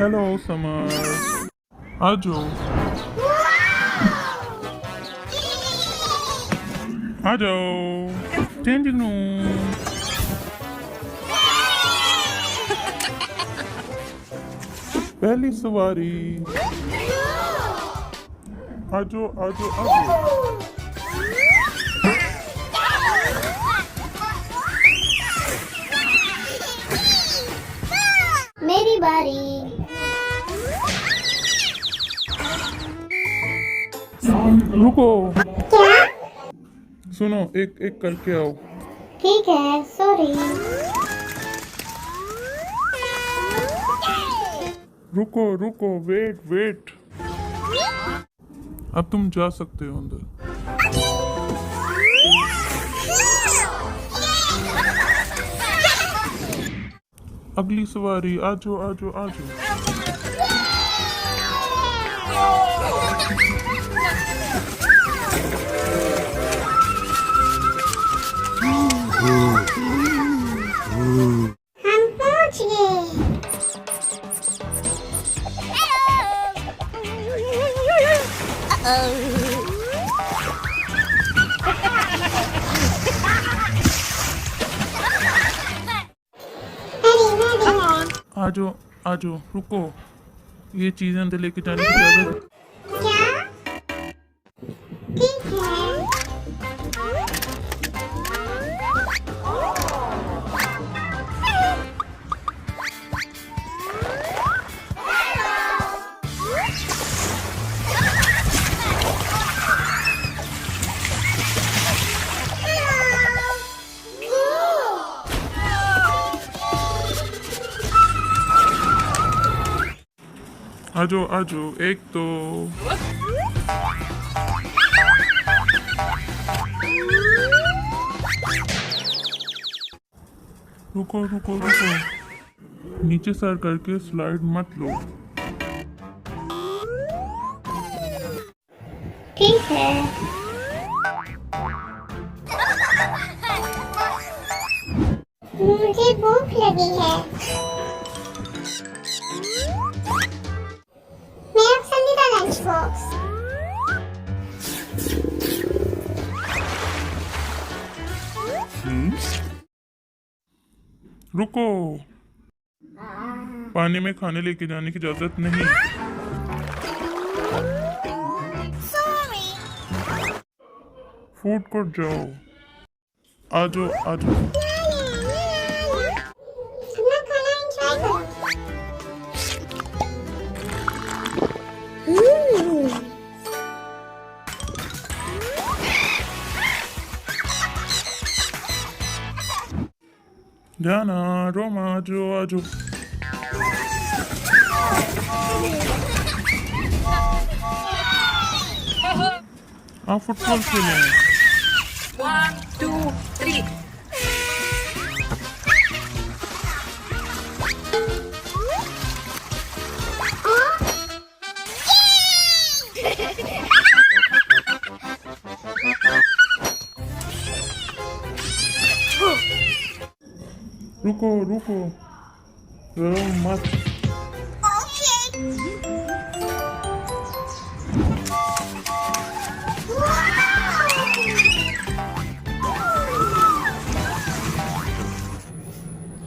Hello summer, आ जाओ आ जाओ, changing room. पहली सवारी, आ जाओ आ जाओ आ जाओ। मेरी बारी। रुको, क्या? सुनो, एक एक करके आओ। ठीक है, सॉरी। रुको रुको, वेट वेट। अब तुम जा सकते हो अंदर। अगली सवारी, आ जाओ आ जाओ आ जाओ। हम पहुंच गए। आ जाओ आ जाओ, रुको, ये चीजें अंदर लेके जाने की इजाजत। क्या? ठीक है। आ जाओ, एक तो रुको रुको रुको, नीचे सर करके स्लाइड मत लो। ठीक है। मुझे भूख लगी है। मेरा पसंदीदा लंच बॉक्स। रुको, पानी में खाने लेके जाने की इजाजत नहीं। फूड कोर्ट जाओ। आ जाओ आ जाओ। अपना खाना एंजॉय करो। ड्याना, रोमा, आ जाओ आ जाओ। आप फुटबॉल खेलें। 1, 2, 3. रुको रुको, रो मत।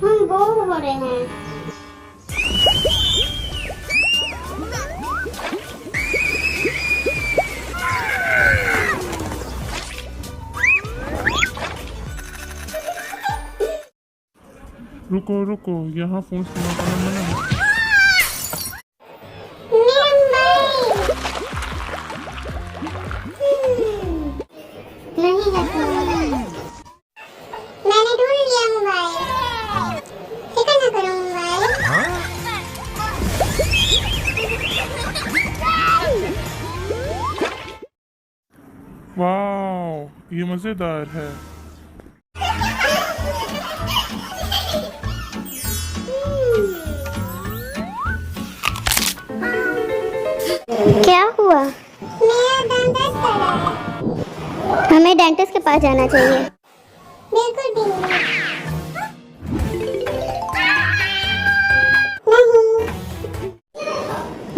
हम बोर हो रहे हैं। रुको रुको, यहाँ फोन सुना करना मना है। नहीं है फोन। मैंने ढूंढ लिया मोबाइल। फिक्र न करो मोबाइल। वाह, ये मजेदार है। क्या हुआ? मेरा दांत दर्द कर रहा है। हमें डेंटिस्ट के पास जाना चाहिए। बिल्कुल भी नहीं।